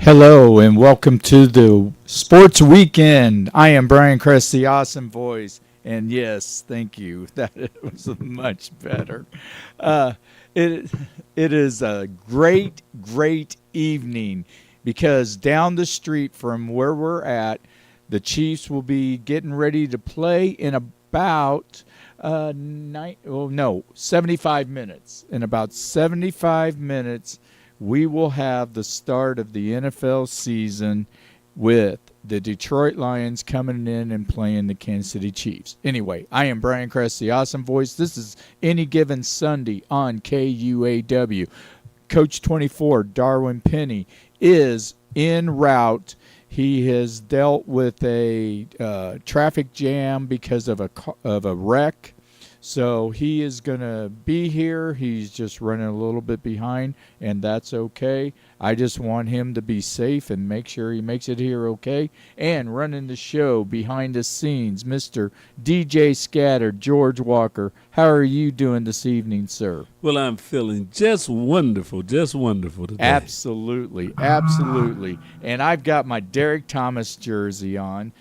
Hello and welcome to the Sports Weekend. I am Brian Crest, the awesome voice, and yes, thank you. That was much better. Uh, it it is a great evening because down the street from where we're at, the Chiefs will be getting ready to play in about 75 minutes. In about 75 minutes we will have the start of the NFL season with the Detroit Lions coming in and playing the Kansas City Chiefs. Anyway, I am Brian Crest, the awesome voice. This is Any Given Sunday on KUAW. Coach 24, Darwin Penny, is en route. He has dealt with a traffic jam because of a wreck. So he is going to be here. He's just running a little bit behind, and that's okay. I just want him to be safe and make sure he makes it here okay. And running the show behind the scenes, Mr. DJ Scatter, George Walker. How are you doing this evening, sir? Well, I'm feeling just wonderful today. Absolutely. And I've got my Derek Thomas jersey on.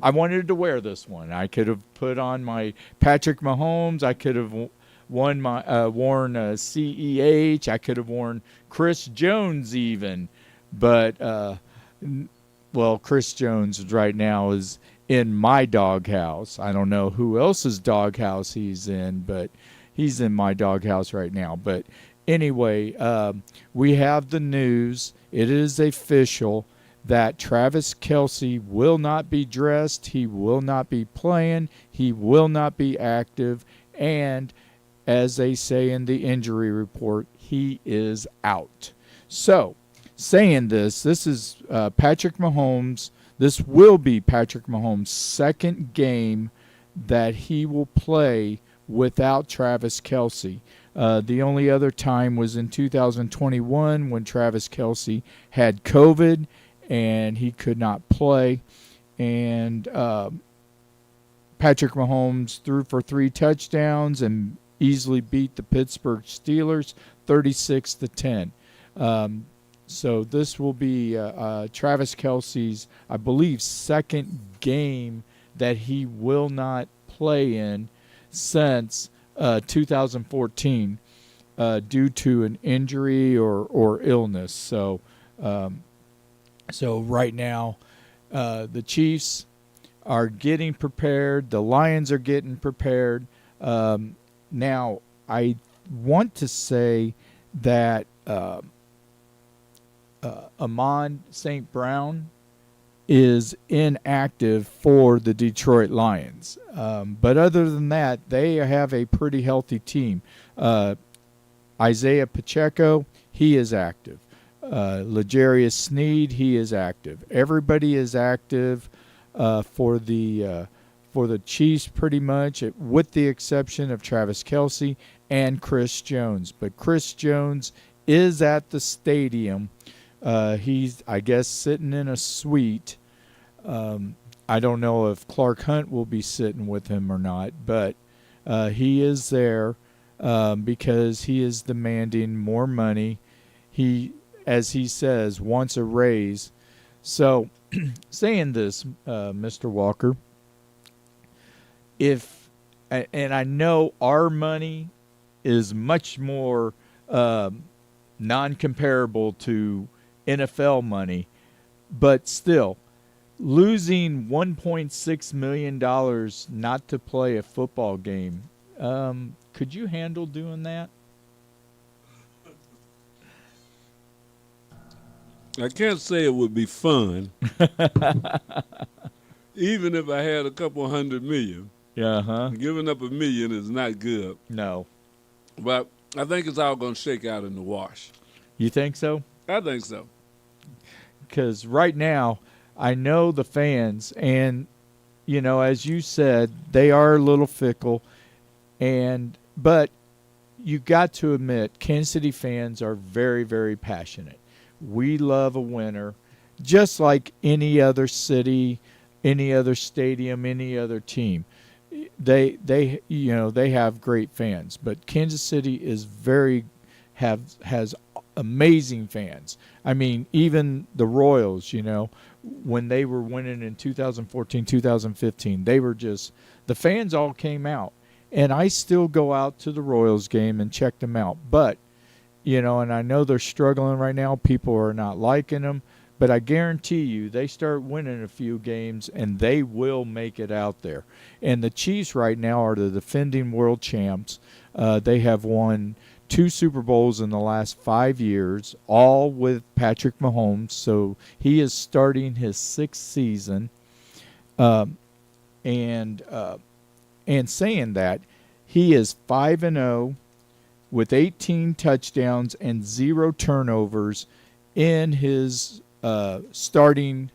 I wanted to wear this one. I could have put on my Patrick Mahomes. I could have worn CEH. I could have worn Chris Jones even. But, Chris Jones right now is in my doghouse. I don't know who else's doghouse he's in, but he's in my doghouse right now. But anyway, we have the news. It is official that Travis Kelce will not be dressed, he will not be playing, he will not be active, and as they say in the injury report, he is out. So, saying this is Patrick Mahomes. This will be Patrick Mahomes' second game that he will play without Travis Kelce. The only other time was in 2021 when Travis Kelce had COVID and he could not play. And Patrick Mahomes threw for 3 touchdowns and easily beat the Pittsburgh Steelers 36-10. So this will be Travis Kelce's, I believe, second game that he will not play in since 2014 due to an injury or illness. So right now, the Chiefs are getting prepared. The Lions are getting prepared. Now, I want to say that Amon St. Brown is inactive for the Detroit Lions. But other than that, they have a pretty healthy team. Isaiah Pacheco, he is active. L'Jarius Sneed, he is active. Everybody is active for the Chiefs pretty much, with the exception of Travis Kelce and Chris Jones. But Chris Jones is at the stadium. He's, I guess, sitting in a suite. I don't know if Clark Hunt will be sitting with him or not, but he is there because he is demanding more money. He, as he says, wants a raise. So, saying this, Mr. Walker, and I know our money is much more non-comparable to NFL money, but still, losing $1.6 million not to play a football game, could you handle doing that? I can't say it would be fun, even if I had a couple $100 million. Giving up $1 million is not good. No. But I think it's all going to shake out in the wash. You think so? I think so. Because right now, I know the fans, and, you know, as you said, they are a little fickle, but you got to admit, Kansas City fans are very, very passionate. We love a winner, just like any other city, any other stadium, any other team. They have great fans, but Kansas City is has amazing fans. I mean, even the Royals, when they were winning in 2014, 2015, they were just, the fans all came out. And I still go out to the Royals game and check them out. But, and I know they're struggling right now. People are not liking them. But I guarantee you, they start winning a few games, and they will make it out there. And the Chiefs right now are the defending world champs. They have won 2 Super Bowls in the last 5 years, all with Patrick Mahomes. So he is starting his 6th season. And saying that, he is 5-0 with 18 touchdowns and 0 turnovers in his starting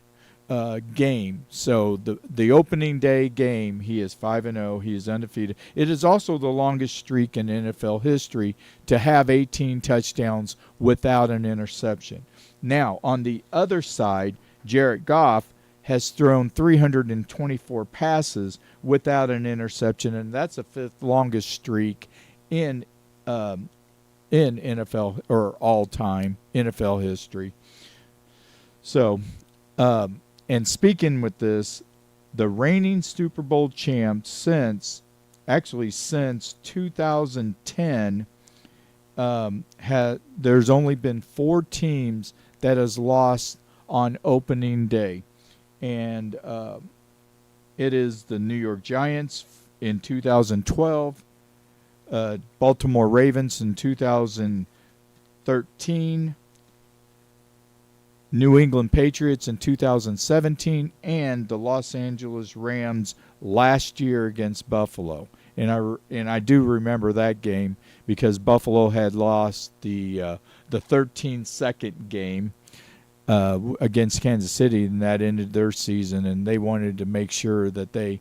game. So the opening day game, he is 5-0. He is undefeated. It is also the longest streak in NFL history to have 18 touchdowns without an interception. Now, on the other side, Jared Goff has thrown 324 passes without an interception, and that's the 5th longest streak in NFL or all-time NFL history. So, and speaking with this, the reigning Super Bowl champs since 2010, there's only been 4 teams that has lost on opening day. And it is the New York Giants in 2012, Baltimore Ravens in 2013, New England Patriots in 2017, and the Los Angeles Rams last year against Buffalo. And I do remember that game because Buffalo had lost the 13-second game against Kansas City, and that ended their season, and they wanted to make sure that they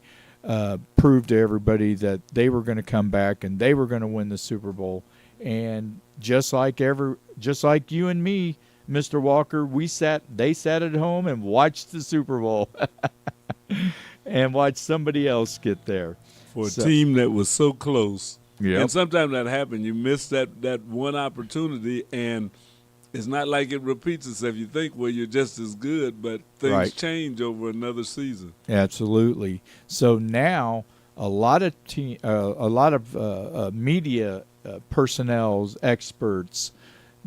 proved to everybody that they were going to come back and they were going to win the Super Bowl. And just like you and me, Mr. Walker, they sat at home and watched the Super Bowl and watched somebody else get there. For a team that was so close. Yep. And sometimes that happens. You miss that one opportunity, and it's not like it repeats itself. You think, well, you're just as good, but things change over another season. Absolutely. So now a lot of media personnel, experts,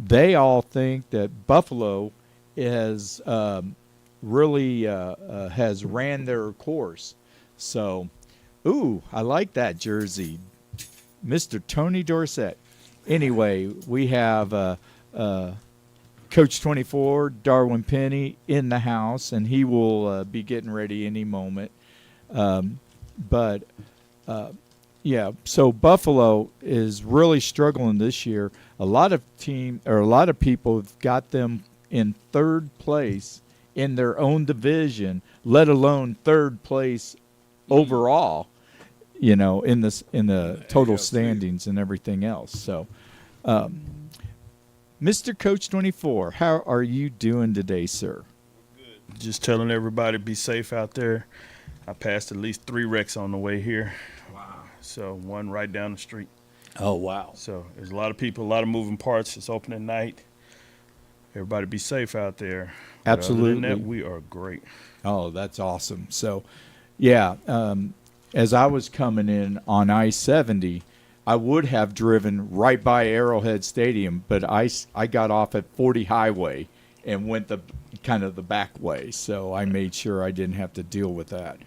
they all think that Buffalo is really has ran their course. So, I like that jersey, Mr. Tony Dorsett. Anyway, we have Coach 24, Darwin Penny, in the house, and he will be getting ready any moment. So Buffalo is really struggling this year. A lot of people have got them in 3rd place in their own division, let alone 3rd place overall, in the total standings and everything else. So, Mr. Coach 24, how are you doing today, sir? Good. Just telling everybody be safe out there. I passed at least 3 wrecks on the way here. Wow. So one right down the street. Oh, wow. So there's a lot of people, a lot of moving parts. It's opening night. Everybody be safe out there. Absolutely. Other than that, we are great. Oh, that's awesome. So, yeah, as I was coming in on I-70, I would have driven right by Arrowhead Stadium, but I got off at 40 Highway and went the back way, so I made sure I didn't have to deal with that.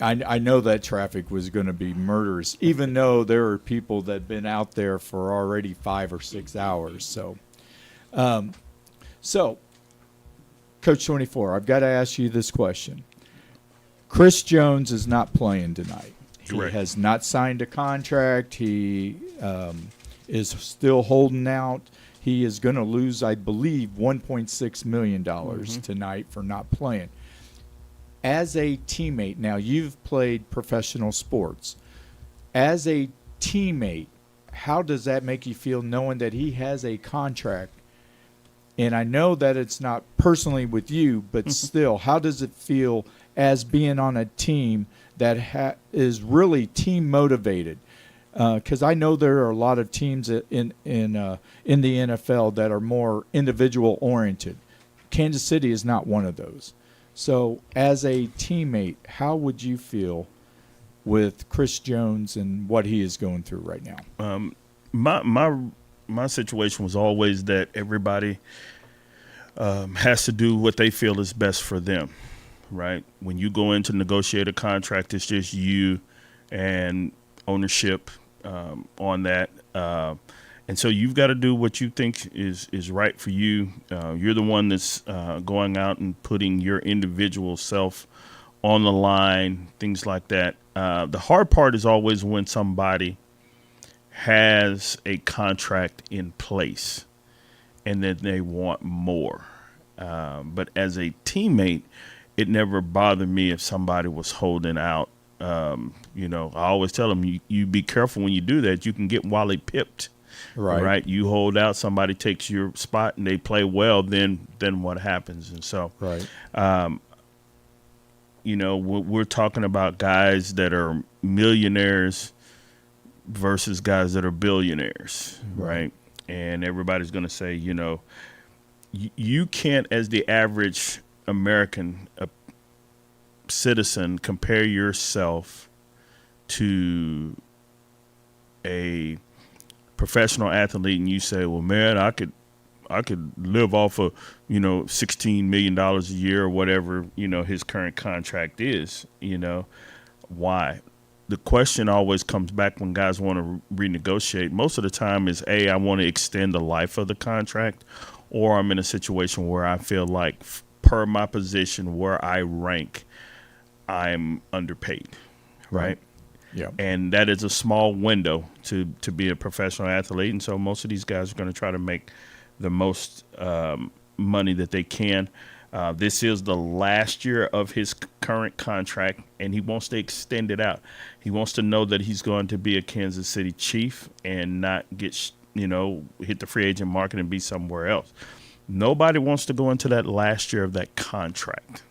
I know that traffic was going to be murderous, even though there are people that have been out there for already 5 or 6 hours. So, Coach 24, I've got to ask you this question. Chris Jones is not playing tonight. Correct. He has not signed a contract. He is still holding out. He is going to lose, I believe, $1.6 million tonight for not playing. As a teammate, now you've played professional sports. As a teammate, how does that make you feel knowing that he has a contract? And I know that it's not personally with you, but still, how does it feel as being on a team that is really team motivated? because I know there are a lot of teams in the NFL that are more individual oriented. Kansas City is not one of those. So, as a teammate, how would you feel with Chris Jones and what he is going through right now? My situation was always that everybody has to do what they feel is best for them, right? When you go in to negotiate a contract, it's just you and ownership on that. And so you've got to do what you think is right for you. You're the one that's going out and putting your individual self on the line, things like that. The hard part is always when somebody has a contract in place and then they want more. But as a teammate, it never bothered me if somebody was holding out. I always tell them, you be careful when you do that. You can get Wally pipped. Right. You hold out, somebody takes your spot and they play well, then what happens? And so, right. We're talking about guys that are millionaires versus guys that are billionaires, right? And everybody's going to say, you can't, as the average American citizen, compare yourself to a professional athlete and you say, well, man, I could live off of, $16 million a year or whatever, his current contract is, why? The question always comes back when guys want to renegotiate. Most of the time is, I want to extend the life of the contract, or I'm in a situation where I feel like per my position where I rank, I'm underpaid, right? Yeah. And that is a small window to be a professional athlete. And so most of these guys are going to try to make the most money that they can. This is the last year of his current contract, and he wants to extend it out. He wants to know that he's going to be a Kansas City Chief and not get, hit the free agent market and be somewhere else. Nobody wants to go into that last year of that contract.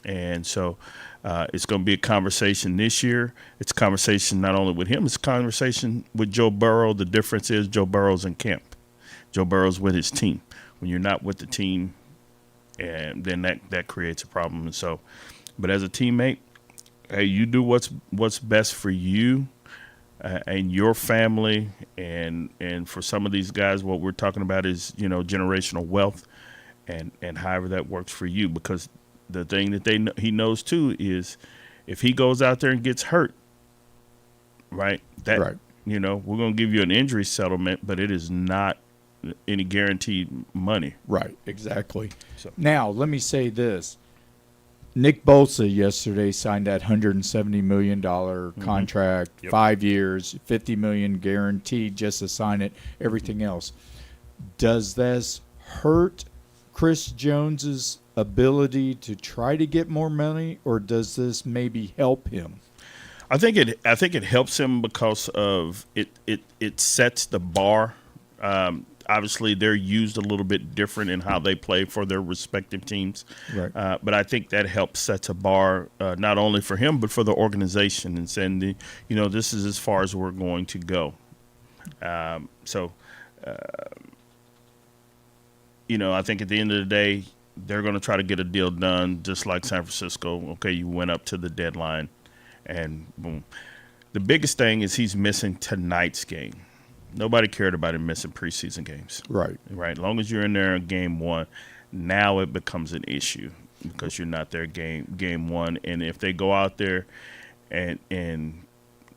And so it's going to be a conversation this year. It's a conversation not only with him, it's a conversation with Joe Burrow. The difference is Joe Burrow's in camp. Joe Burrow's with his team. When you're not with the team, and then that creates a problem. And so, but as a teammate, hey, you do what's best for you and your family. And for some of these guys, what we're talking about is, generational wealth and however that works for you, because the thing that he knows too is if he goes out there and gets hurt, right? We're going to give you an injury settlement, but it is not any guaranteed money. Right, exactly. So. Now, let me say this. Nick Bosa yesterday signed that $170 million contract, 5 years, $50 million guaranteed just to sign it, everything else. Does this hurt Chris Jones's ability to try to get more money, or does this maybe help him? I think it helps him because of it sets the bar. Obviously, they're used a little bit different in how they play for their respective teams. Right. But I think that helps set a bar not only for him but for the organization and saying, this is as far as we're going to go. I think at the end of the day, they're going to try to get a deal done just like San Francisco. Okay, you went up to the deadline, and boom. The biggest thing is he's missing tonight's game. Nobody cared about him missing preseason games. Right. As long as you're in there in game one, now it becomes an issue because you're not there game one. And if they go out there and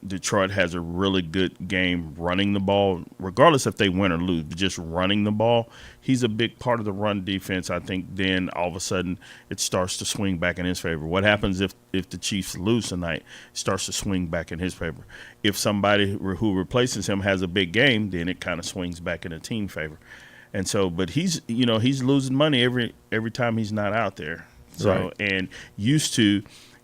Detroit has a really good game running the ball, regardless if they win or lose, but just running the ball, he's a big part of the run defense. I think then all of a sudden it starts to swing back in his favor. What happens if the Chiefs lose tonight? It starts to swing back in his favor. If somebody who replaces him has a big game, then it kind of swings back in the team favor. And so, but he's losing money every time he's not out there. So, right. And used to,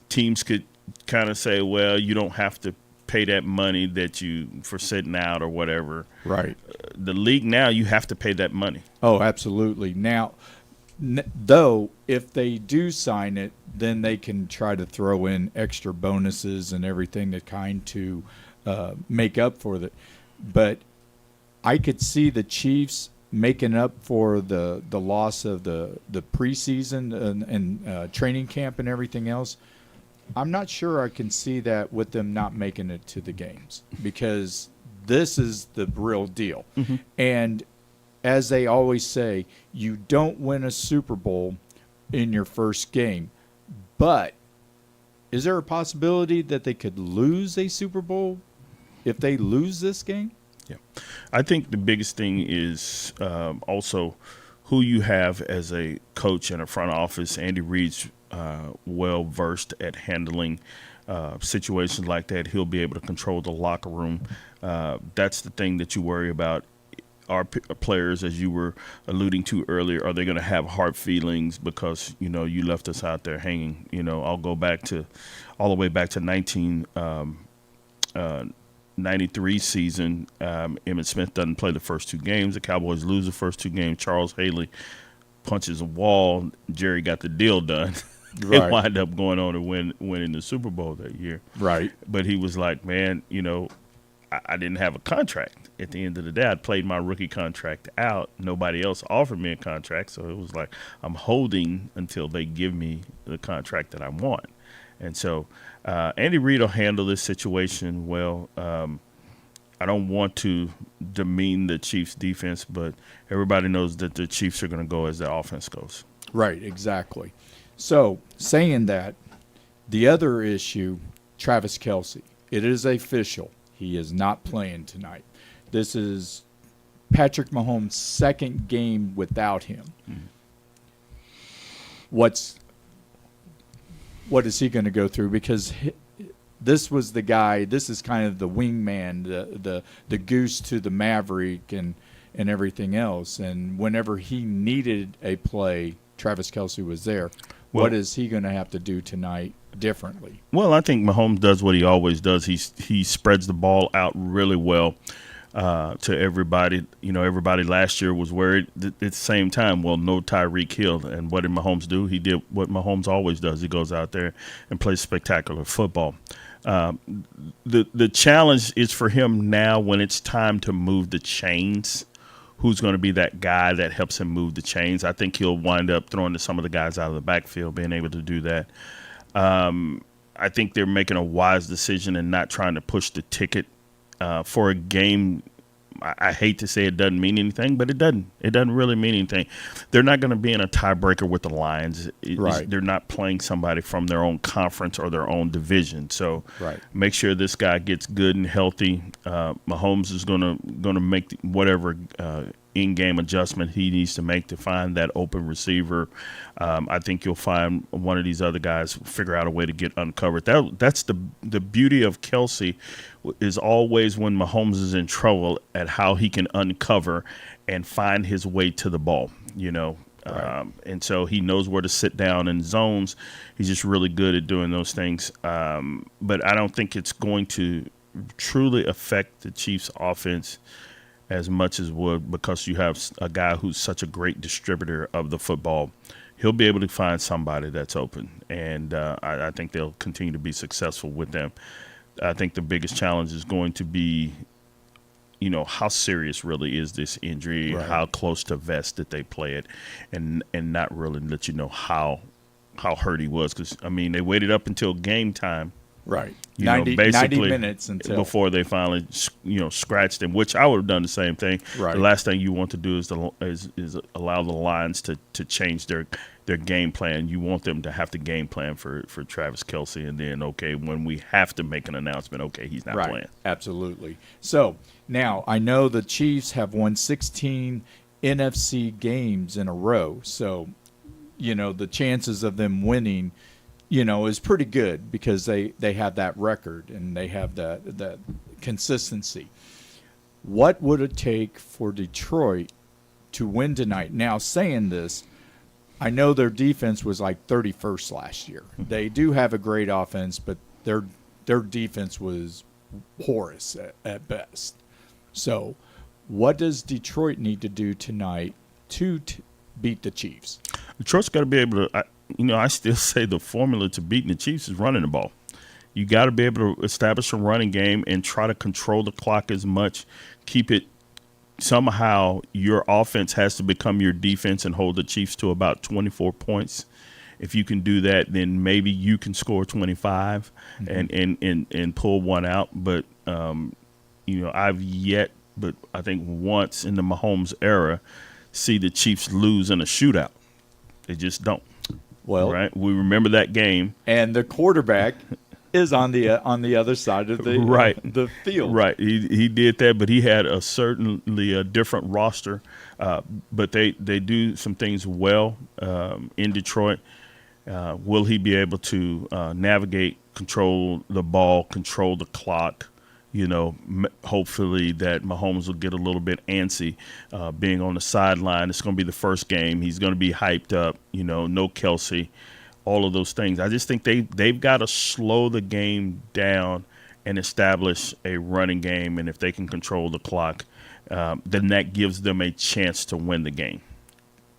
teams could kind of say, well, you don't have to pay that money that you for sitting out or whatever. Right. The league now, you have to pay that money. Oh, absolutely. Now, though, if they do sign it, then they can try to throw in extra bonuses and everything to make up for it. But I could see the Chiefs making up for the loss of the preseason and training camp and everything else. I'm not sure I can see that with them not making it to the games, because this is the real deal. Mm-hmm. And as they always say, you don't win a Super Bowl in your first game. But is there a possibility that they could lose a Super Bowl if they lose this game? Yeah. I think the biggest thing is also who you have as a coach in a front office. Andy Reid's well versed at handling situations like that. He'll be able to control the locker room. That's the thing that you worry about. Our players, as you were alluding to earlier, are they going to have hard feelings because, you know, you left us out there hanging? You know, I'll go back to all the way back to 1993 season. Emmitt Smith doesn't play the first two games. The Cowboys lose the first two games. Charles Haley punches a wall. Jerry got the deal done. They wind up going on to winning the Super Bowl that year. Right. But he was like, man, you know, I didn't have a contract. At the end of the day, I played my rookie contract out. Nobody else offered me a contract, so it was like I'm holding until they give me the contract that I want. And so Andy Reid will handle this situation well. I don't want to demean the Chiefs' defense, but everybody knows that the Chiefs are going to go as the offense goes. Right, exactly. So saying that, the other issue, Travis Kelce, it is official. He is not playing tonight. This is Patrick Mahomes' second game without him. Mm-hmm. What is he going to go through? Because this was the guy. This is kind of the wingman, the goose to the Maverick, and everything else. And whenever he needed a play, Travis Kelce was there. Well, what is he going to have to do tonight differently? Well, I think Mahomes does what he always does. He spreads the ball out really well to everybody. You know, everybody last year was worried at the same time, well, no Tyreek Hill. And what did Mahomes do? He did what Mahomes always does. He goes out there and plays spectacular football. The challenge is for him now when it's time to move the chains. Who's going to be that guy that helps him move the chains? I think he'll wind up throwing to some of the guys out of the backfield, being able to do that. I think they're making a wise decision and not trying to push the ticket for a game. I hate to say it doesn't mean anything, but it doesn't. It doesn't really mean anything. They're not going to be in a tiebreaker with the Lions. They're not playing somebody from their own conference or their own division. So make sure this guy gets good and healthy. Mahomes is going to make whatever in-game adjustment he needs to make to find that open receiver. I think you'll find one of these other guys figure out a way to get uncovered. That's the beauty of Kelce, is always when Mahomes is in trouble at how he can uncover and find his way to the ball, you know. And so he knows where to sit down in zones. He's just really good at doing those things. But I don't think it's going to truly affect the Chiefs' offense as much as would, because you have a guy who's such a great distributor of the football. He'll be able to find somebody that's open, and I think they'll continue to be successful with them. I think the biggest challenge is going to be, you know, how serious really is this injury, how close to vest did they play it, and not really let you know how hurt he was. Because, I mean, they waited up until game time. Right. 90 minutes until before they finally, you know, scratched him, which I would have done the same thing. Right. The last thing you want to do is allow the Lions to change their game plan. You want them to have to game plan for Travis Kelce, and then, okay, when we have to make an announcement, okay, he's not playing. Absolutely. So now I know the Chiefs have won 16 NFC games in a row. So, you know, the chances of them winning, you know, is pretty good because they have that record and they have that consistency. What would it take for Detroit to win tonight? Now, saying this, I know their defense was like 31st last year. They do have a great offense, but their defense was porous at best. So what does Detroit need to do tonight to beat the Chiefs? Detroit's got to be able to, I still say the formula to beating the Chiefs is running the ball. You got to be able to establish a running game and try to control the clock as much. Keep it somehow. Your offense has to become your defense and hold the Chiefs to about 24 points. If you can do that, then maybe you can score 25 and pull one out. But I've yet, but I think once in the Mahomes era, see the Chiefs lose in a shootout. They just don't. Well, right. We remember that game, and the quarterback is on the other side of the the field. Right. He did that, but he had certainly a different roster. But they do some things well in Detroit. Will he be able to navigate, control the ball, control the clock? Hopefully that Mahomes will get a little bit antsy being on the sideline. It's going to be the first game. He's going to be hyped up, no Kelsey, all of those things. I just think they've got to slow the game down and establish a running game. And if they can control the clock, then that gives them a chance to win the game.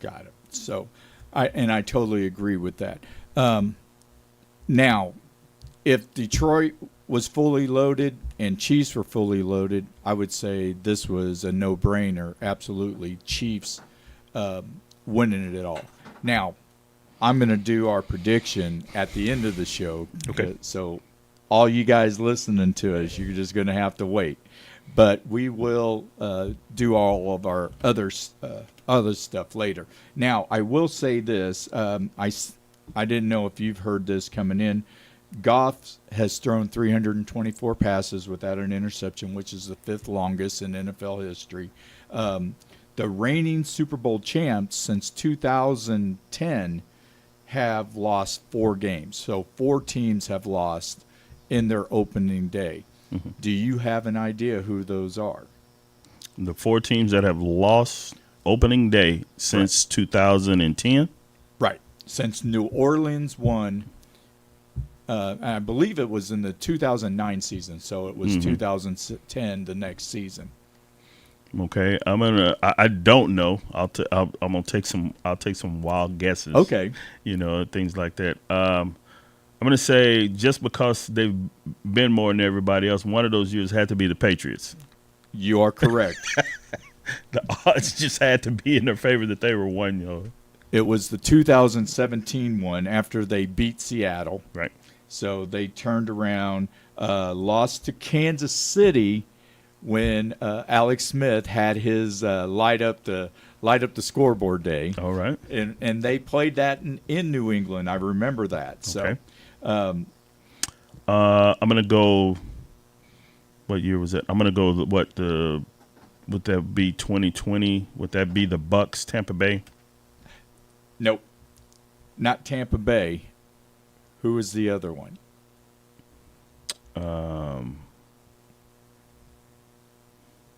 Got it. So I totally agree with that. Now, if Detroit was fully loaded and Chiefs were fully loaded, I would say this was a no-brainer. Absolutely, Chiefs winning it all. Now, I'm going to do our prediction at the end of the show. Okay. So all you guys listening to us, you're just going to have to wait. But we will do all of our other stuff later. Now, I will say this. I didn't know if you've heard this coming in. Goff has thrown 324 passes without an interception, which is the fifth longest in NFL history. The reigning Super Bowl champs since 2010 have lost 4 games. So 4 teams have lost in their opening day. Mm-hmm. Do you have an idea who those are? The 4 teams that have lost opening day since 2010? Right. Since New Orleans won. I believe it was in the 2009 season, so it was 2010 the next season. Okay, I don't know. I'm gonna take some wild guesses. Okay, things like that. I'm gonna say just because they've been more than everybody else, one of those years had to be the Patriots. You are correct. The odds just had to be in their favor that they were one. It was the 2017 one after they beat Seattle. Right. So they turned around, lost to Kansas City when Alex Smith had his light up the scoreboard day. All right. And they played that in New England. I remember that. Okay. So I'm gonna go. What year was it? I'm gonna go. Would that be 2020? Would that be the Bucks, Tampa Bay? Nope, not Tampa Bay. Who was the other one?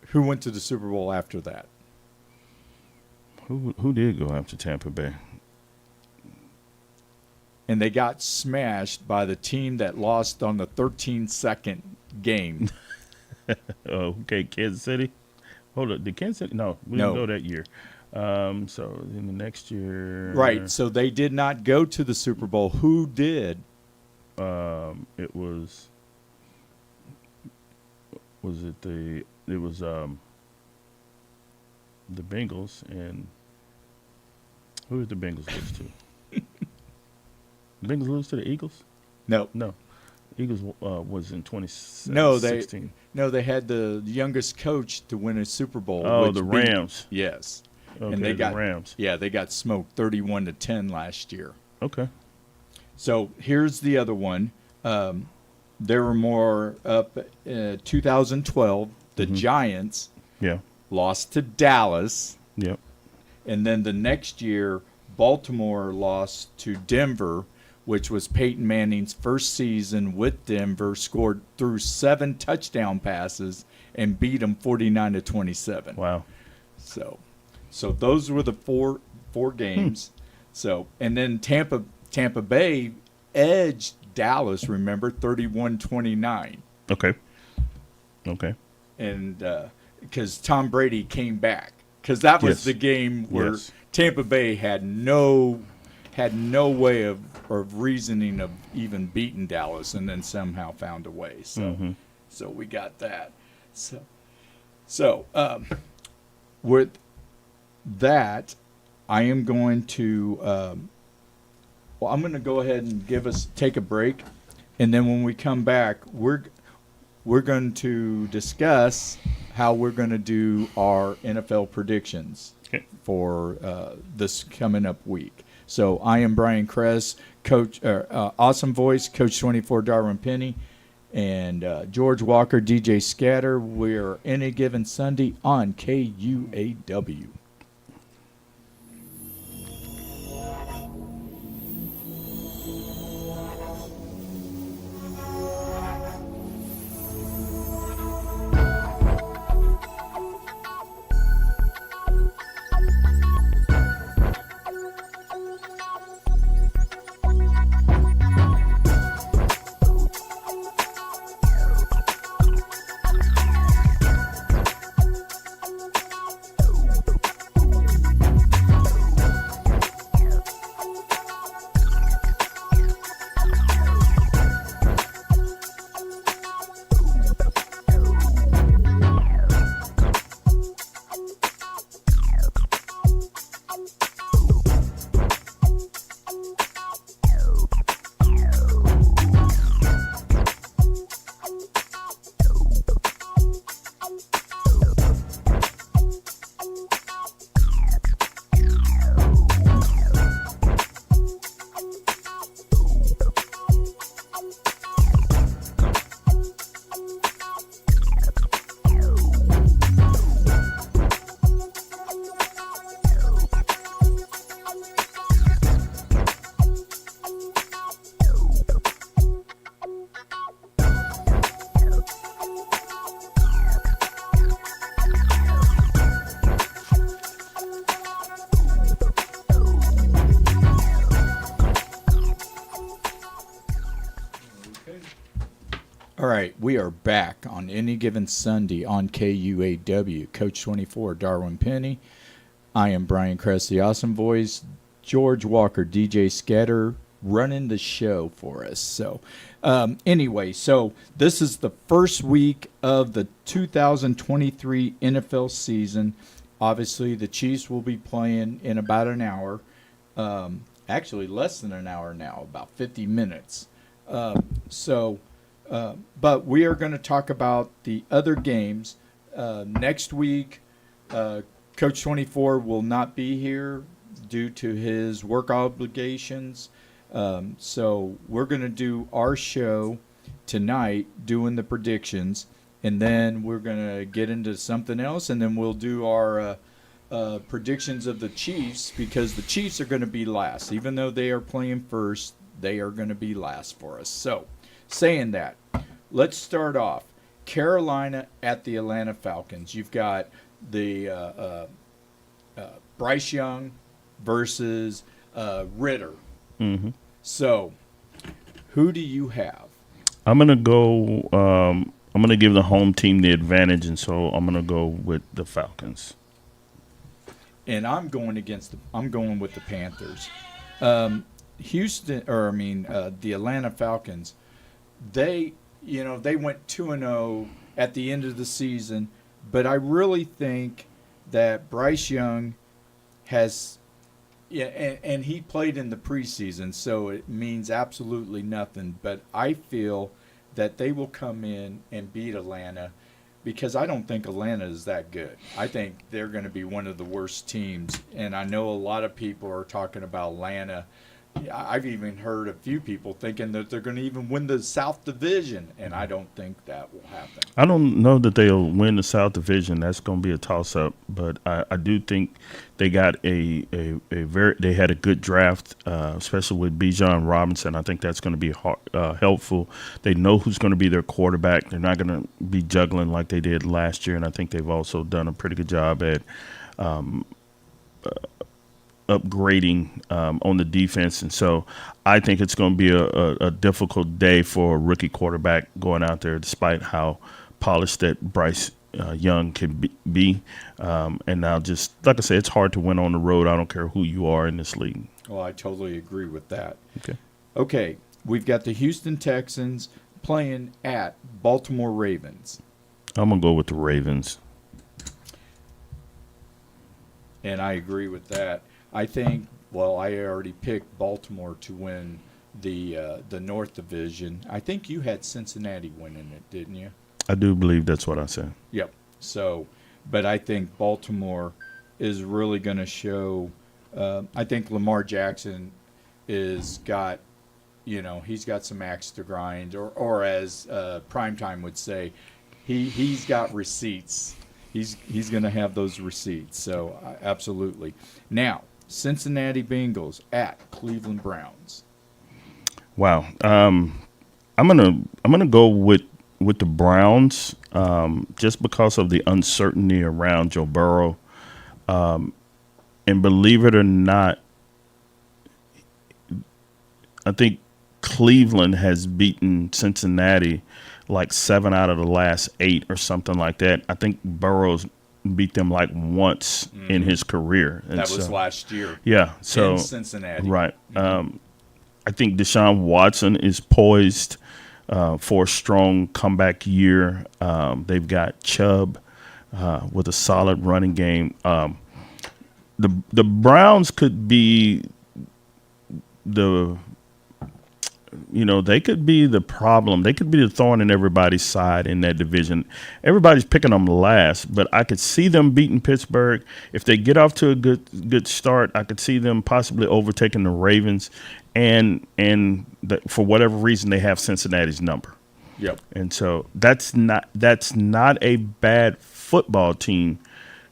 Who went to the Super Bowl after that? Who did go after Tampa Bay? And they got smashed by the team that lost on the 13-second game. Okay, Kansas City. Hold up, did Kansas City? No, we didn't go that year. So in the next year, right? So they did not go to the Super Bowl. Who did? It was. Was it the? It was the Bengals, and who did the Bengals lose to? The Bengals lose to the Eagles? No. Eagles was in 2016. No, they had the youngest coach to win a Super Bowl. Oh, the Rams. Yes. Okay, and they got the Rams. Yeah, they got smoked 31-10 last year. Okay. So here's the other one. There were more up 2012. The Giants lost to Dallas. Yep. And then the next year, Baltimore lost to Denver, which was Peyton Manning's first season with Denver, threw 7 touchdown passes and beat them 49-27. Wow. So those were the four games. So, and then Tampa Bay edged Dallas, remember, 31-29. Okay. And because Tom Brady came back, because that was the game where Tampa Bay had no way of of reasoning of even beating Dallas, and then somehow found a way. So, so we got that. So, with that, I am going to. I'm going to go ahead and take a break, and then when we come back, we're going to discuss how we're going to do our NFL predictions for this coming up week. So I am Brian Kress, Coach, Awesome Voice, Coach 24 Darwin Penny, and George Walker, DJ Scatter. We're Any Given Sunday on KUAW. All right, we are back on Any Given Sunday on KUAW. Coach 24, Darwin Penny. I am Brian Kress, the Awesome Voice. George Walker, DJ Scatter, running the show for us. So, anyway, so this is the first week of the 2023 NFL season. Obviously, the Chiefs will be playing in about an hour. Actually, less than an hour now, about 50 minutes. But we are going to talk about the other games. Next week, Coach 24 will not be here due to his work obligations. So we're going to do our show tonight doing the predictions, and then we're going to get into something else, and then we'll do our predictions of the Chiefs, because the Chiefs are going to be last. Even though they are playing first, they are going to be last for us. So, saying that, let's start off. Carolina at the Atlanta Falcons. You've got the Bryce Young versus Ritter. Mm-hmm. So, who do you have? I'm gonna go. I'm gonna give the home team the advantage, and so I'm gonna go with the Falcons. And I'm going with the Panthers. The Atlanta Falcons. They went 2-0 at the end of the season, but I really think that Bryce Young has, and he played in the preseason, so it means absolutely nothing. But I feel that they will come in and beat Atlanta, because I don't think Atlanta is that good. I think they're going to be one of the worst teams, and I know a lot of people are talking about Atlanta. I've even heard a few people thinking that they're going to even win the South Division, and I don't think that will happen. I don't know that they'll win the South Division. That's going to be a toss-up, but I do think they got they had a good draft, especially with Bijan Robinson. I think that's going to be helpful. They know who's going to be their quarterback. They're not going to be juggling like they did last year, and I think they've also done a pretty good job at upgrading on the defense. And so I think it's going to be a difficult day for a rookie quarterback going out there, despite how polished that Bryce Young can be. And now, just like I said, it's hard to win on the road. I don't care who you are in this league. Well, I totally agree with that. Okay. Okay, we've got the Houston Texans playing at Baltimore Ravens. I'm going to go with the Ravens. And I agree with that. I think, well, I already picked Baltimore to win the North Division. I think you had Cincinnati winning it, didn't you? I do believe that's what I said. Yep. So, but I think Baltimore is really going to show. I think Lamar Jackson is got, he's got some axe to grind, or as Primetime would say, he's got receipts. He's going to have those receipts. So absolutely. Now, Cincinnati Bengals at Cleveland Browns. Wow. I'm gonna go with the Browns, just because of the uncertainty around Joe Burrow. And believe it or not, I think Cleveland has beaten Cincinnati like 7 out of the last 8 or something like that. I think Burrow's beat them like once in his career. And that was last year. Yeah. So in Cincinnati. Right. I think Deshaun Watson is poised for a strong comeback year. They've got Chubb with a solid running game. The Browns could be they could be the problem. They could be the thorn in everybody's side in that division. Everybody's picking them last, but I could see them beating Pittsburgh. If they get off to a good start, I could see them possibly overtaking the Ravens, and for whatever reason they have Cincinnati's number. Yep. And so that's not a bad football team.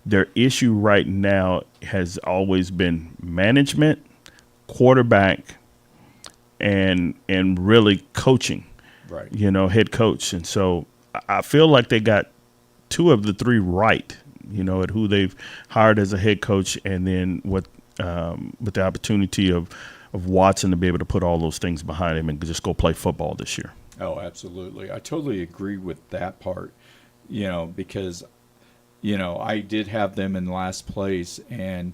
Their issue right now has always been management, quarterback, and really coaching, right? Head coach. And so I feel like they got 2 of the 3 right, at who they've hired as a head coach, and then with the opportunity of Watson to be able to put all those things behind him and just go play football this year. Oh, absolutely. I totally agree with that part, because, I did have them in last place, and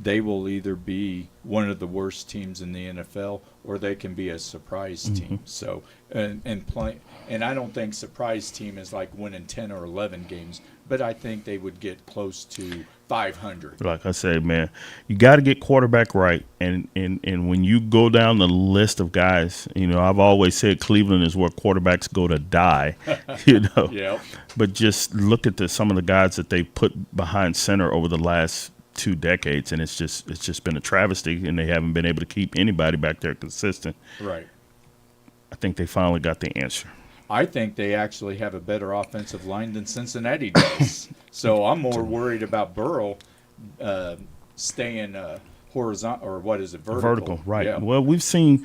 they will either be one of the worst teams in the NFL or they can be a surprise team. So, and I don't think surprise team is like winning 10 or 11 games, but I think they would get close to 500. Like I said, man, you got to get quarterback right. And when you go down the list of guys, I've always said Cleveland is where quarterbacks go to die, Yep. But just look at some of the guys that they put behind center over the last 2 decades, and it's just been a travesty, and they haven't been able to keep anybody back there consistent. Right. I think they finally got the answer. I think they actually have a better offensive line than Cincinnati does. So I'm more worried about Burrow staying horizontal, or what is it, vertical? Right. Yeah. Well, we've seen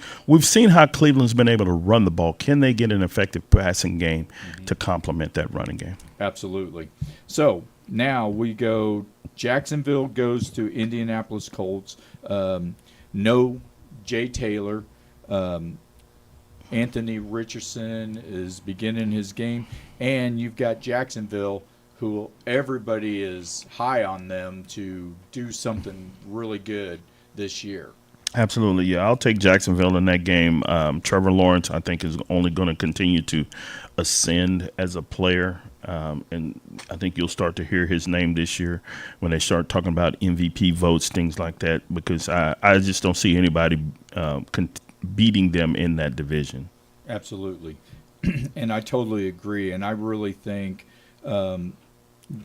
how Cleveland's been able to run the ball. Can they get an effective passing game to complement that running game? Absolutely. So now we go. Jacksonville goes to Indianapolis Colts. No Jay Taylor. Anthony Richardson is beginning his game. And you've got Jacksonville, who everybody is high on them to do something really good this year. Absolutely, yeah. I'll take Jacksonville in that game. Trevor Lawrence, I think, is only going to continue to ascend as a player. And I think you'll start to hear his name this year when they start talking about MVP votes, things like that, because I just don't see anybody beating them in that division. Absolutely. And I totally agree. And I really think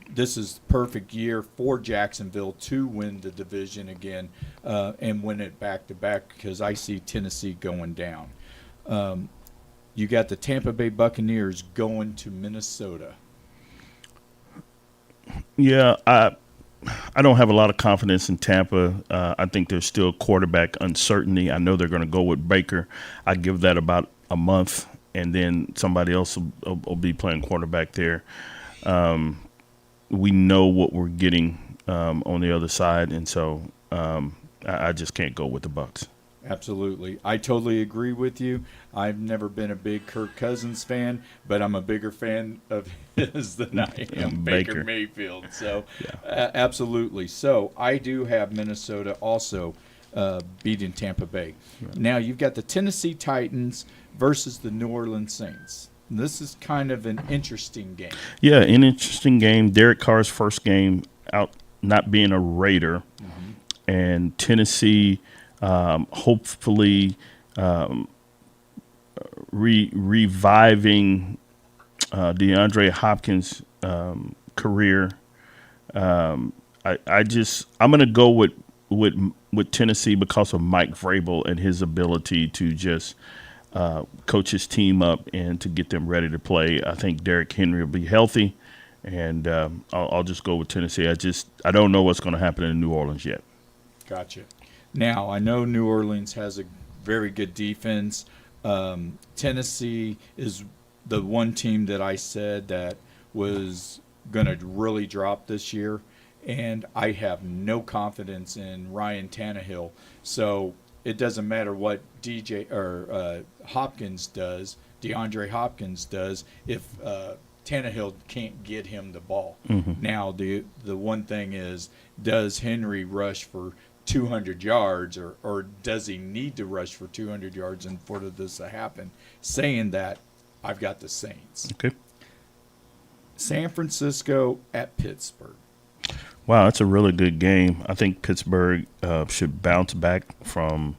this is the perfect year for Jacksonville to win the division again and win it back-to-back, because I see Tennessee going down. You got the Tampa Bay Buccaneers going to Minnesota. Yeah, I don't have a lot of confidence in Tampa. I think there's still quarterback uncertainty. I know they're going to go with Baker. I give that about a month, and then somebody else will be playing quarterback there. We know what we're getting on the other side, and so I just can't go with the Bucs. Absolutely. I totally agree with you. I've never been a big Kirk Cousins fan, but I'm a bigger fan of his than I am Baker Mayfield. So, absolutely. So, I do have Minnesota also beating Tampa Bay. Right. Now you've got the Tennessee Titans versus the New Orleans Saints. This is kind of an interesting game. Yeah, an interesting game. Derek Carr's first game out, not being a Raider, and Tennessee hopefully reviving DeAndre Hopkins' career. I'm going to go with Tennessee because of Mike Vrabel and his ability to just coach his team up and to get them ready to play. I think Derrick Henry will be healthy, and I'll just go with Tennessee. I don't know what's going to happen in New Orleans yet. Gotcha. Now, I know New Orleans has a very good defense. Tennessee is the one team that I said that was going to really drop this year, and I have no confidence in Ryan Tannehill. So it doesn't matter what Hopkins does, DeAndre Hopkins does, if Tannehill can't get him the ball. Mm-hmm. Now, the one thing is, does Henry rush for 200 yards, or does he need to rush for 200 yards in order for this to happen? Saying that, I've got the Saints. Okay. San Francisco at Pittsburgh. Wow, that's a really good game. I think Pittsburgh should bounce back from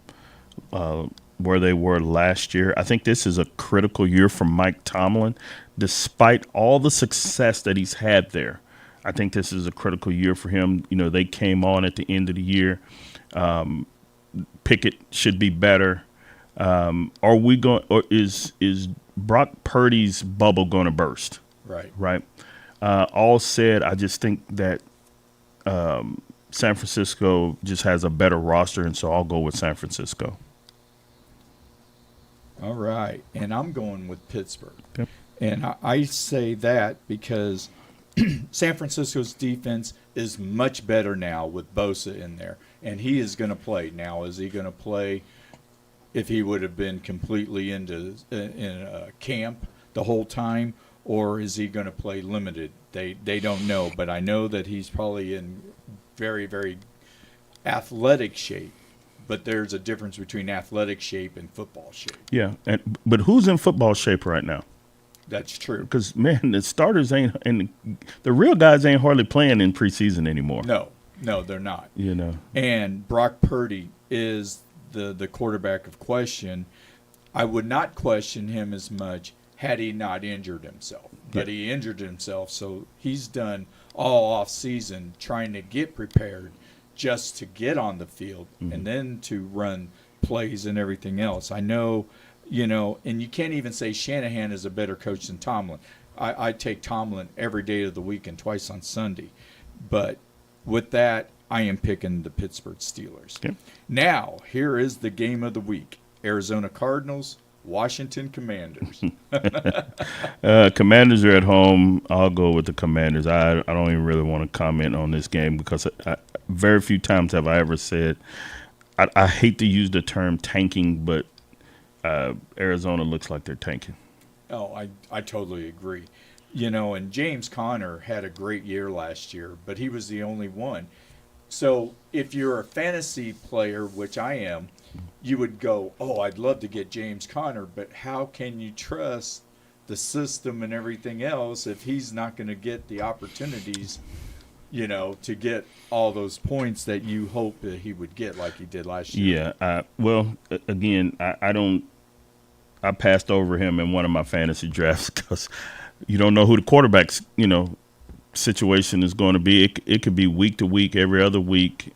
where they were last year. I think this is a critical year for Mike Tomlin. Despite all the success that he's had there, I think this is a critical year for him. You know, they came on at the end of the year. Pickett should be better. Are we going? Or is Brock Purdy's bubble going to burst? Right. All said, I just think that San Francisco just has a better roster, and so I'll go with San Francisco. All right, and I'm going with Pittsburgh. Okay. And I say that because San Francisco's defense is much better now with Bosa in there, and he is going to play. Now, is he going to play if he would have been completely in camp the whole time, or is he going to play limited? They don't know, but I know that he's probably in very, very athletic shape. But there's a difference between athletic shape and football shape. Yeah, but who's in football shape right now? That's true. Because, man, the starters ain't – and the real guys ain't hardly playing in preseason anymore. No, they're not. You know. And Brock Purdy is the quarterback of question. I would not question him as much had he not injured himself. But he injured himself, so he's done all off season trying to get prepared just to get on the field and then to run plays and everything else. I know, and you can't even say Shanahan is a better coach than Tomlin. I take Tomlin every day of the week and twice on Sunday. But with that, I am picking the Pittsburgh Steelers. Okay. Now, here is the game of the week. Arizona Cardinals, Washington Commanders. Commanders are at home. I'll go with the Commanders. I don't even really want to comment on this game because very few times have I ever said I hate to use the term tanking, but Arizona looks like they're tanking. Oh, I totally agree. And James Conner had a great year last year, but he was the only one. So if you're a fantasy player, which I am, you would go, oh, I'd love to get James Conner, but how can you trust the system and everything else if he's not going to get the opportunities, to get all those points that you hope that he would get like he did last year? Yeah. Well, again, I passed over him in one of my fantasy drafts because you don't know who the quarterback's, situation is going to be. It could be week to week, every other week.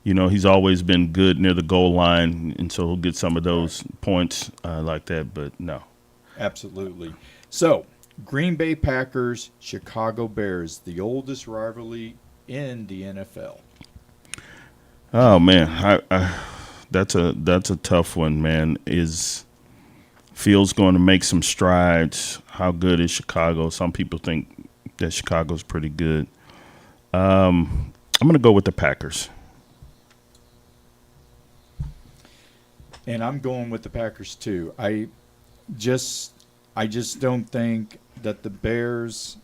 He's always been good near the goal line, and so he'll get some of those points like that, but no. Absolutely. So, Green Bay Packers, Chicago Bears, the oldest rivalry in the NFL. Oh, man. That's a tough one, man. Is Fields going to make some strides? How good is Chicago? Some people think that Chicago's pretty good. I'm going to go with the Packers. And I'm going with the Packers too. I just don't think that the Bears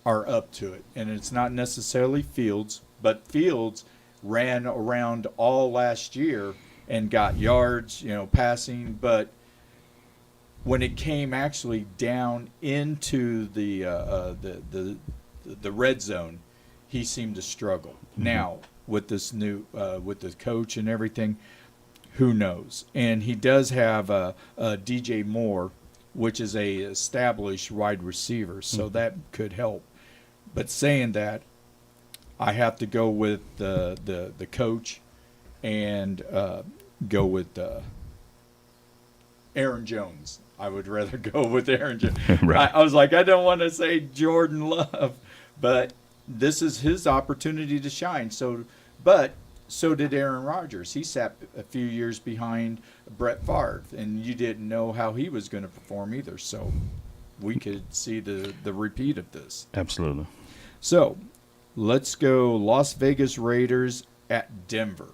are up to it. And it's not necessarily Fields, but Fields ran around all last year and got yards, passing, but when it came actually down into the red zone, he seemed to struggle. Mm-hmm. Now with this new with the coach and everything, who knows? And he does have a DJ Moore, which is a established wide receiver, so that could help. But saying that, I have to go with the coach and go with Aaron Jones. I would rather go with Aaron Jones. Right. I was like, I don't want to say Jordan Love, but this is his opportunity to shine. So did Aaron Rodgers. He sat a few years behind Brett Favre, and you didn't know how he was going to perform either. So we could see the repeat of this. Absolutely. So let's go Las Vegas Raiders at Denver.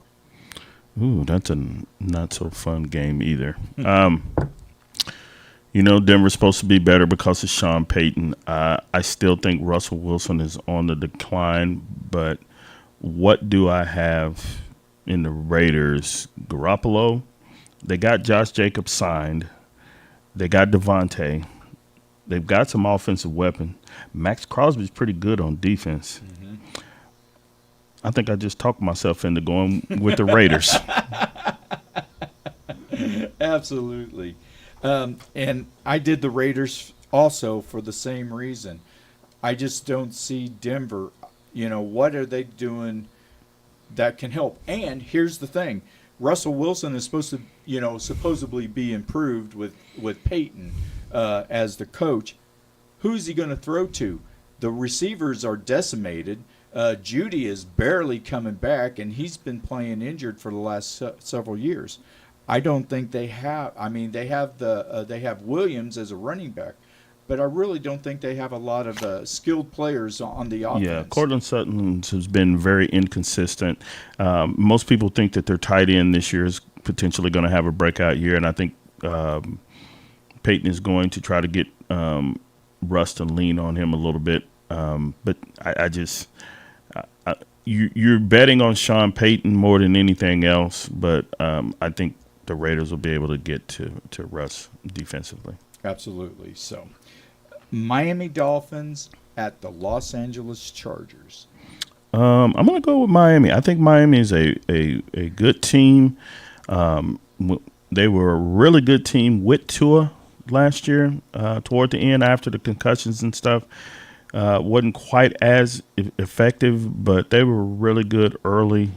Ooh, that's a not so fun game either. Denver's supposed to be better because of Sean Payton. I still think Russell Wilson is on the decline, but what do I have in the Raiders? Garoppolo. They got Josh Jacobs signed. They got Devontae. They've got some offensive weapon. Max Crosby's pretty good on defense. Mm-hmm. I think I just talked myself into going with the Raiders. Absolutely. And I did the Raiders also for the same reason. I just don't see Denver. What are they doing that can help? And here's the thing. Russell Wilson is supposed to, supposedly be improved with Peyton as the coach. Who's he going to throw to? The receivers are decimated. Judy is barely coming back, and he's been playing injured for the last several years. I don't think they have. I mean, they have Williams as a running back, but I really don't think they have a lot of skilled players on the offense. Yeah, Cortland Sutton has been very inconsistent. Most people think that their tight end this year is potentially going to have a breakout year, and I think Peyton is going to try to get Russ to lean on him a little bit. But you're betting on Sean Payton more than anything else, but I think the Raiders will be able to get to Russ defensively. Absolutely. So, Miami Dolphins at the Los Angeles Chargers. I'm going to go with Miami. I think Miami is a good team. They were a really good team with Tua last year toward the end after the concussions and stuff. Wasn't quite as effective, but they were really good early.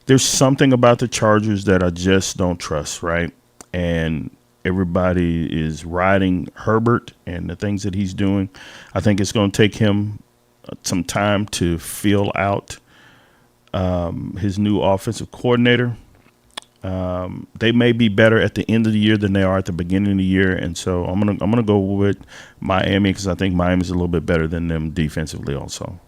There's something about the Chargers that I just don't trust, right? And everybody is riding Herbert and the things that he's doing. I think it's going to take him some time to feel out his new offensive coordinator. They may be better at the end of the year than they are at the beginning of the year, and so I'm gonna go with Miami because I think Miami's a little bit better than them defensively also.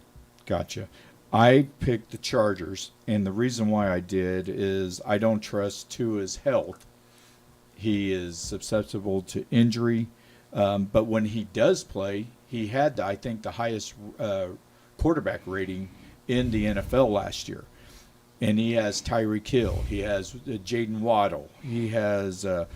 Gotcha. I picked the Chargers, and the reason why I did is I don't trust Tua's health. He is susceptible to injury, but when he does play, he had, I think, the highest quarterback rating in the NFL last year. And he has Tyreek Hill. He has Jaden Waddle. He has a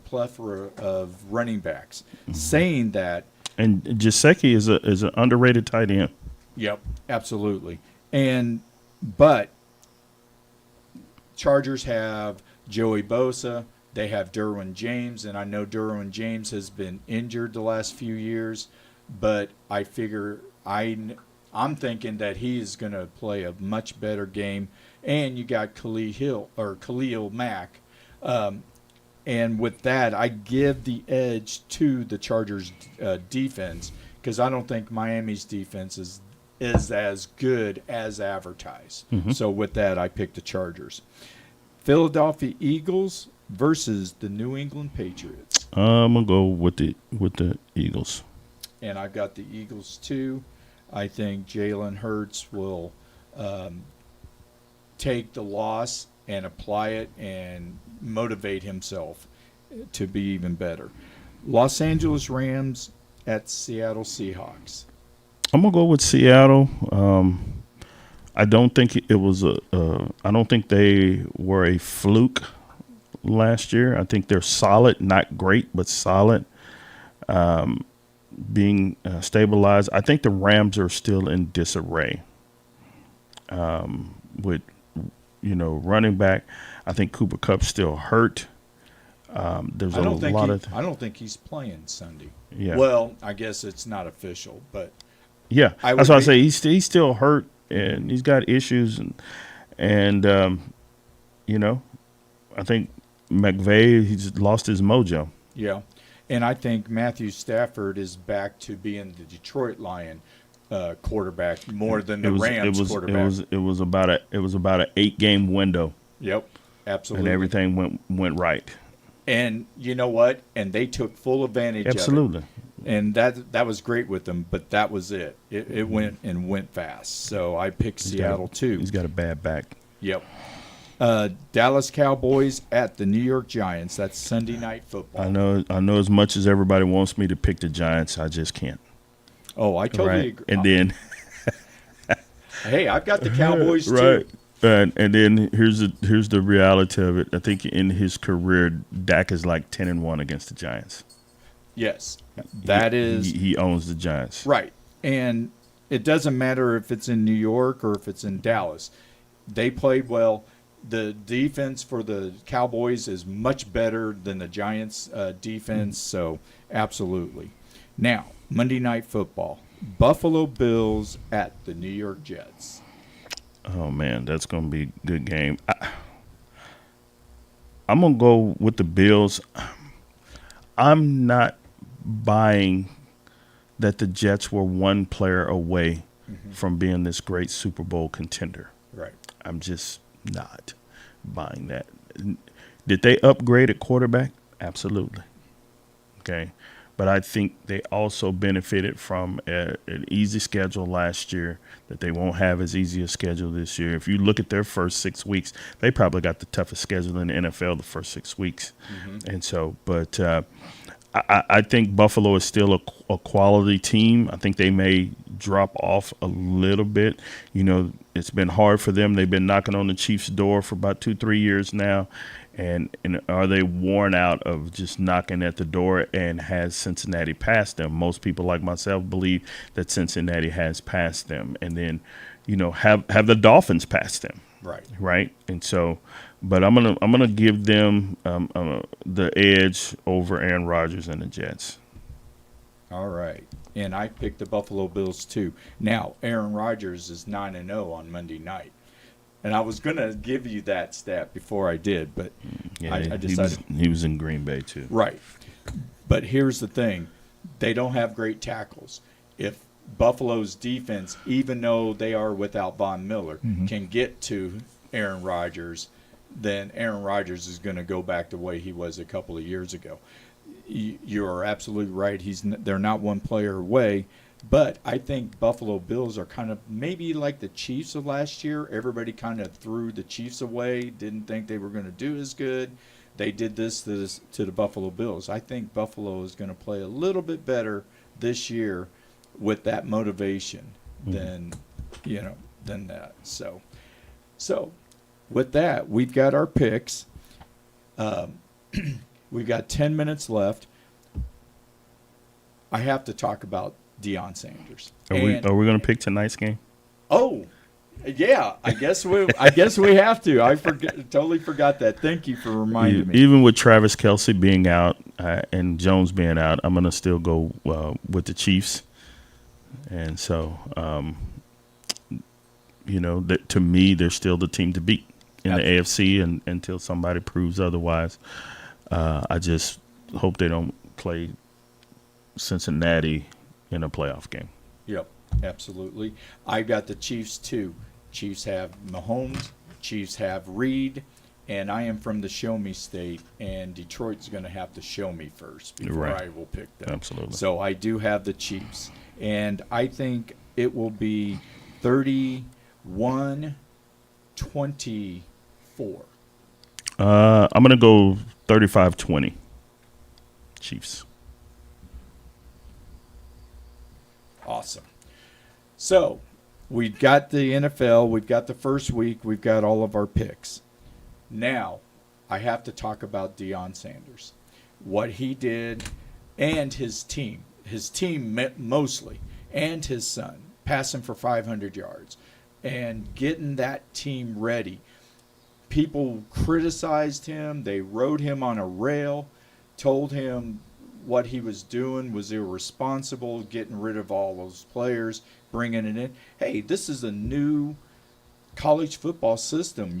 plethora of running backs. Mm-hmm. Saying that, and Gesicki is an underrated tight end. Yep, absolutely. But Chargers have Joey Bosa. They have Derwin James, and I know Derwin James has been injured the last few years, but I figure I'm thinking that he is going to play a much better game. And you got Khalil Mack. And with that, I give the edge to the Chargers' defense because I don't think Miami's defense is as good as advertised. Mm-hmm. So with that, I picked the Chargers. Philadelphia Eagles versus the New England Patriots. I'm going to go with the Eagles. And I've got the Eagles too. I think Jalen Hurts will take the loss and apply it and motivate himself to be even better. Los Angeles Rams at Seattle Seahawks. I'm going to go with Seattle. I don't think it was I don't think they were a fluke last year. I think they're solid, not great, but solid. Being stabilized. I think the Rams are still in disarray. With running back, I think Cooper Kupp's still hurt. There's a lot of. I don't think he's playing Sunday. Yeah. Well, I guess it's not official, but yeah, that's why I say he's still hurt and he's got issues and I think McVay he's lost his mojo. Yeah, and I think Matthew Stafford is back to being the Detroit Lion quarterback more than the Rams quarterback. It was about an 8-game window. Yep, absolutely. And everything went right. And you know what? And they took full advantage of it. Absolutely. And that was great with them, but that was it. It went fast. So I picked Seattle too. He's got a bad back. Yep. Dallas Cowboys at the New York Giants. That's Sunday Night Football. I know as much as everybody wants me to pick the Giants, I just can't. Oh, I totally agree. And then hey, I've got the Cowboys right. too. And then here's the reality of it. I think in his career, Dak is like 10-1 against the Giants. Yes, he owns the Giants. Right, and it doesn't matter if it's in New York or if it's in Dallas. They played well. The defense for the Cowboys is much better than the Giants' defense. So absolutely. Now Monday Night Football: Buffalo Bills at the New York Jets. Oh, man, that's going to be a good game. I'm going to go with the Bills. I'm not buying that the Jets were one player away from being this great Super Bowl contender. Right. I'm just not buying that. Did they upgrade at quarterback? Absolutely. Okay. But I think they also benefited from an easy schedule last year that they won't have as easy a schedule this year. If you look at their first 6 weeks, they probably got the toughest schedule in the NFL the first 6 weeks. And so, but I think Buffalo is still a quality team. I think they may drop off a little bit. It's been hard for them. They've been knocking on the Chiefs' door for about 2-3 years now. And are they worn out of just knocking at the door, and has Cincinnati passed them? Most people like myself believe that Cincinnati has passed them, and then, have the Dolphins passed them? Right. And so, but I'm gonna give them the edge over Aaron Rodgers and the Jets. All right, and I picked the Buffalo Bills too. Now Aaron Rodgers is 9-0 on Monday night. And I was going to give you that stat before I did, but I decided. He was in Green Bay, too. Right. But here's the thing. They don't have great tackles. If Buffalo's defense, even though they are without Von Miller, can get to Aaron Rodgers, then Aaron Rodgers is going to go back the way he was a couple of years ago. You are absolutely right. They're not one player away. But I think Buffalo Bills are kind of maybe like the Chiefs of last year. Everybody kind of threw the Chiefs away, didn't think they were going to do as good. They did this to the Buffalo Bills. I think Buffalo is going to play a little bit better this year with that motivation than that. So with that, we've got our picks. We've got 10 minutes left. I have to talk about Deion Sanders. Are we going to pick tonight's game? Oh, yeah. I guess we have to. I totally forgot that. Thank you for reminding me. Even with Travis Kelce being out and Jones being out, I'm going to still go with the Chiefs. And so, to me, they're still the team to beat in Absolutely. The AFC, and until somebody proves otherwise. I just hope they don't play Cincinnati in a playoff game. Yep, absolutely. I got the Chiefs too. Chiefs have Mahomes, Chiefs have Reed, and I am from the show me state, and Detroit's going to have to show me first before I will pick them. Absolutely. So I do have the Chiefs, and I think it will be 31-24. I'm going to go 35-20. Chiefs. Awesome. So we've got the NFL, we've got the first week, we've got all of our picks. Now, I have to talk about Deion Sanders, what he did, and his team. His team mostly, and his son, passing for 500 yards, and getting that team ready. People criticized him. They rode him on a rail, told him what he was doing was irresponsible, getting rid of all those players, bringing it in. Hey, this is a new college football system.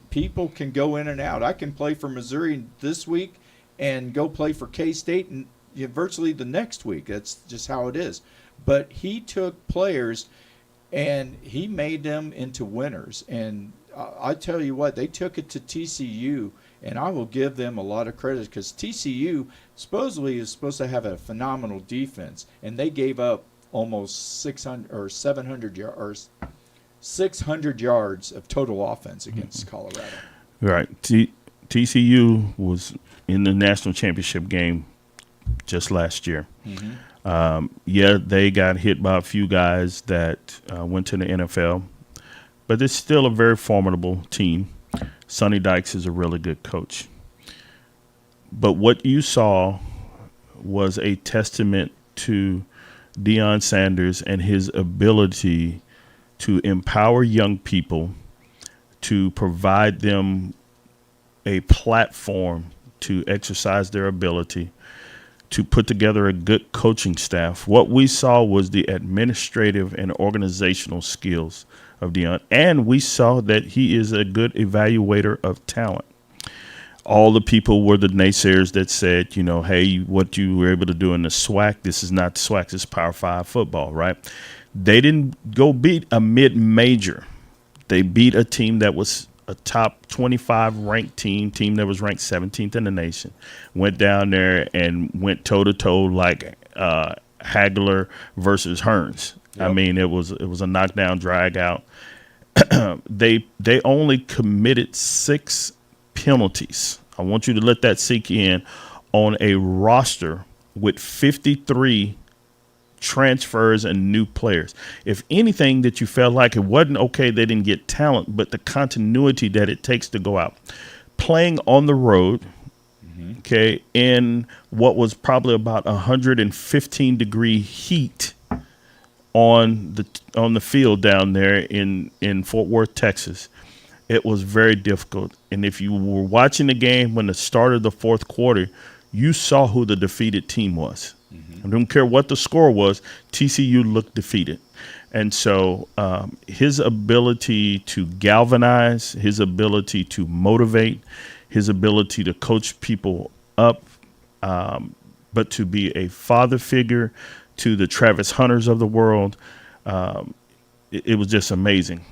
People can go in and out. I can play for Missouri this week and go play for K-State and virtually the next week. That's just how it is. But he took players and he made them into winners. And I tell you what, they took it to TCU, and I will give them a lot of credit because TCU supposedly is supposed to have a phenomenal defense, and they gave up almost 600 or 700 yards, or 600 yards of total offense against Colorado. Right. TCU was in the national championship game just last year. They got hit by a few guys that went to the NFL, but it's still a very formidable team. Sonny Dykes is a really good coach. But what you saw was a testament to Deion Sanders and his ability to empower young people, to provide them a platform to exercise their ability, to put together a good coaching staff. What we saw was the administrative and organizational skills of Deion, and we saw that he is a good evaluator of talent. All the people were the naysayers that said, hey, what you were able to do in the SWAC, this is not the SWAC, this is Power 5 football, right? They didn't go beat a mid-major. They beat a team that was a top 25 ranked team that was ranked 17th in the nation. Went down there and went toe-to-toe like Hagler versus Hearns. Yep. I mean, it was a knockdown, drag out. They only committed 6 penalties. I want you to let that sink in on a roster with 53 transfers and new players. If anything that you felt like it wasn't okay, they didn't get talent, but the continuity that it takes to go out playing on the road, okay, in what was probably about 115 degree heat on the field down there in Fort Worth, Texas. It was very difficult. And if you were watching the game when it started the fourth quarter, you saw who the defeated team was. I don't care what the score was, TCU looked defeated. And so his ability to galvanize, his ability to motivate, his ability to coach people up, but to be a father figure to the Travis Hunters of the world, it was just amazing.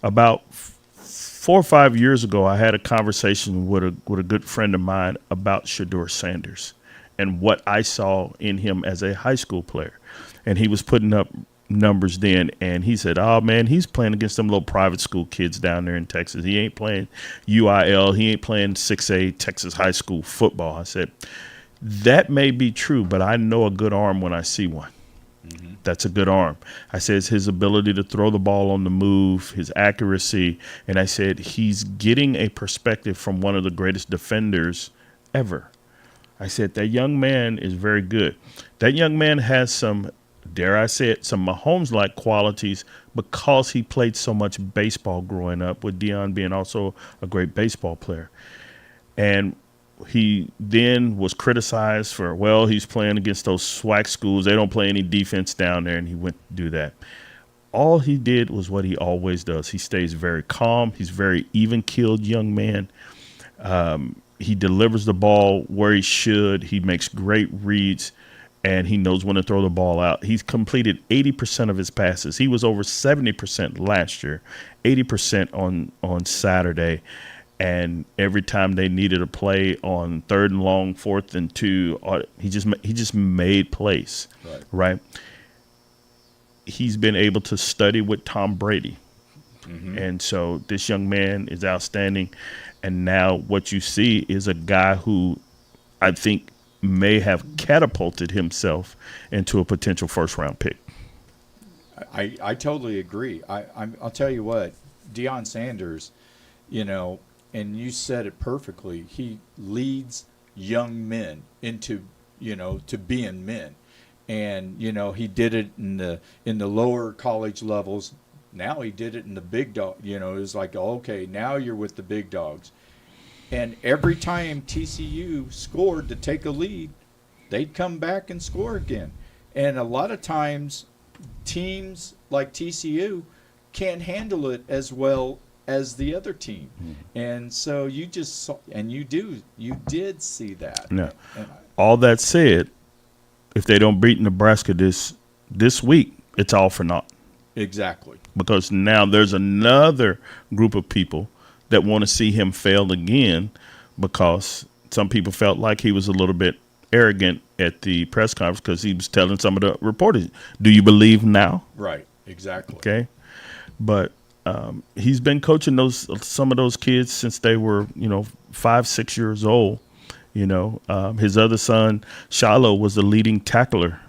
About 4 or 5 years ago, I had a conversation with a good friend of mine about Shedeur Sanders and what I saw in him as a high school player. And he was putting up numbers then, and he said, oh, man, he's playing against them little private school kids down there in Texas. He ain't playing UIL. He ain't playing 6A Texas high school football. I said, that may be true, but I know a good arm when I see one. That's a good arm. I said it's his ability to throw the ball on the move, his accuracy, and I said he's getting a perspective from one of the greatest defenders ever. I said that young man is very good. That young man has some, dare I say it, some Mahomes-like qualities because he played so much baseball growing up, with Deion being also a great baseball player. And he then was criticized for, well, he's playing against those SWAC schools. They don't play any defense down there, and he went to do that. All he did was what he always does. He stays very calm. He's very even-keeled young man. He delivers the ball where he should. He makes great reads, and he knows when to throw the ball out. He's completed 80% of his passes. He was over 70% last year, 80% on Saturday. And every time they needed a play on 3rd and long, 4th and 2, he just made plays, right? He's been able to study with Tom Brady. And so this young man is outstanding. And now what you see is a guy who I think may have catapulted himself into a potential first-round pick. I totally agree. I'll tell you what, Deion Sanders, and you said it perfectly. He leads young men into, to being men. And, he did it in the lower college levels. Now he did it in the big dog. It was like, okay, now you're with the big dogs. And every time TCU scored to take a lead, they'd come back and score again. And a lot of times teams like TCU can't handle it as well as the other team. And so you just saw, and you did see that. Yeah. All that said, if they don't beat Nebraska this week, it's all for naught. Exactly. Because now there's another group of people that want to see him fail again, because some people felt like he was a little bit arrogant at the press conference because he was telling some of the reporters, do you believe now? Right. Exactly. Okay. But he's been coaching some of those kids since they were, 5, 6 years old. His other son, Shiloh, was the leading tackler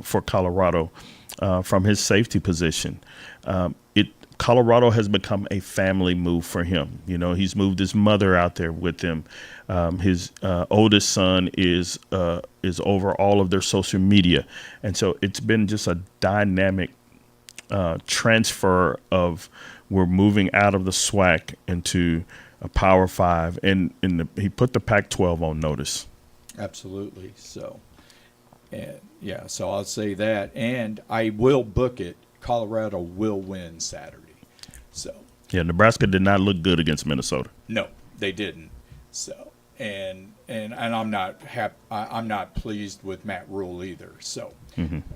for Colorado from his safety position. Colorado has become a family move for him. He's moved his mother out there with him. His oldest son is over all of their social media. And so it's been just a dynamic transfer of, we're moving out of the SWAC into a Power 5, and he put the Pac-12 on notice. Absolutely. So, so I'll say that, and I will book it. Colorado will win Saturday. So. Yeah, Nebraska did not look good against Minnesota. No, they didn't. So, and I'm not I'm not pleased with Matt Rule either. So,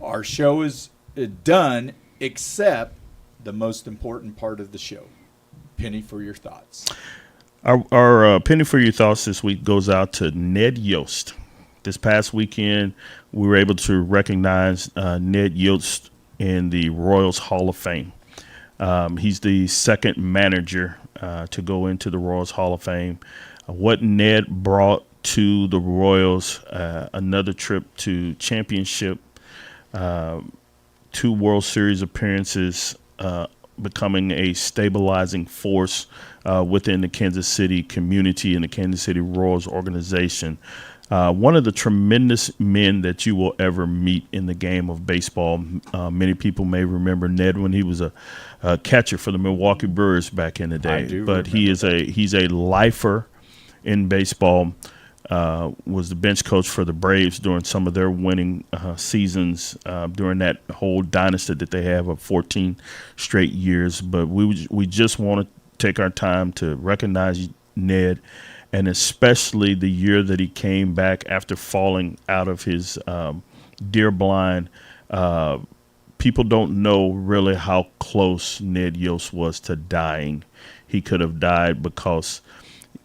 Our show is done, except the most important part of the show. Penny for your thoughts. Our penny for your thoughts this week goes out to Ned Yost. This past weekend, we were able to recognize Ned Yost in the Royals Hall of Fame. He's the second manager to go into the Royals Hall of Fame. What Ned brought to the Royals, another trip to championship, 2 World Series appearances, becoming a stabilizing force within the Kansas City community and the Kansas City Royals organization. One of the tremendous men that you will ever meet in the game of baseball. Many people may remember Ned when he was a catcher for the Milwaukee Brewers back in the day. But he's a lifer in baseball. Was the bench coach for the Braves during some of their winning seasons during that whole dynasty that they have of 14 straight years. But we just want to take our time to recognize Ned, and especially the year that he came back after falling out of his deer blind. People don't know really how close Ned Yost was to dying. He could have died because,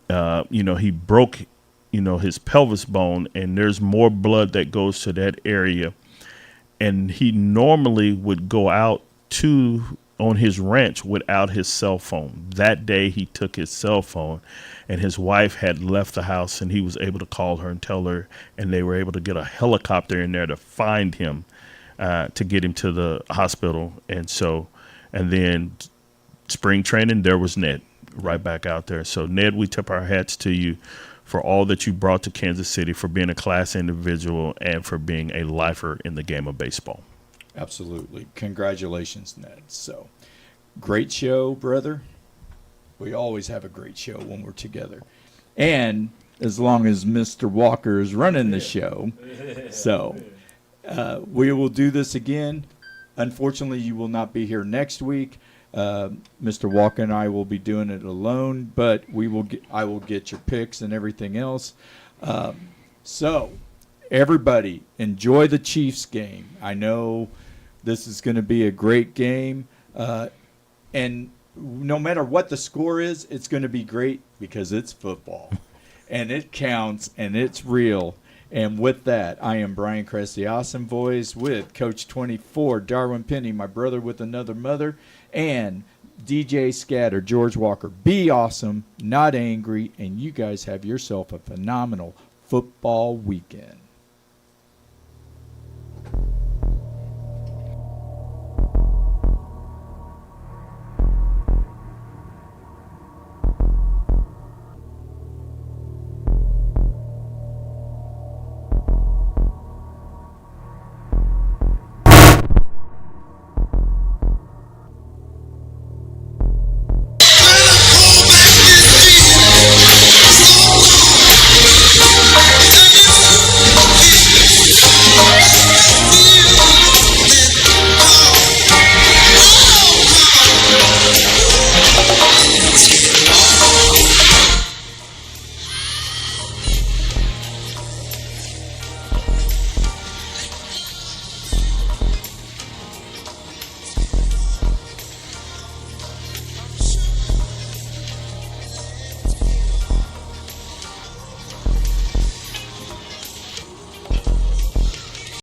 he broke, his pelvis bone, and there's more blood that goes to that area. And he normally would go out on his ranch without his cell phone. That day he took his cell phone, and his wife had left the house, and he was able to call her and tell her, and they were able to get a helicopter in there to find him, to get him to the hospital. And then spring training, there was Ned right back out there. So Ned, we tip our hats to you for all that you brought to Kansas City, for being a class individual, and for being a lifer in the game of baseball. Absolutely. Congratulations, Ned. So, great show, brother. We always have a great show when we're together. And as long as Mr. Walker is running the show. So, we will do this again. Unfortunately, you will not be here next week. Mr. Walker and I will be doing it alone, but I will get your picks and everything else. So, everybody, enjoy the Chiefs game. I know this is going to be a great game, and no matter what the score is, it's going to be great because it's football, and it counts, and it's real. And with that, I am Brian Kress, the Awesome Voice, with Coach 24, Darwin Penny, my brother with another mother, and DJ Scatter, George Walker. Be awesome, not angry, and you guys have yourself a phenomenal football weekend.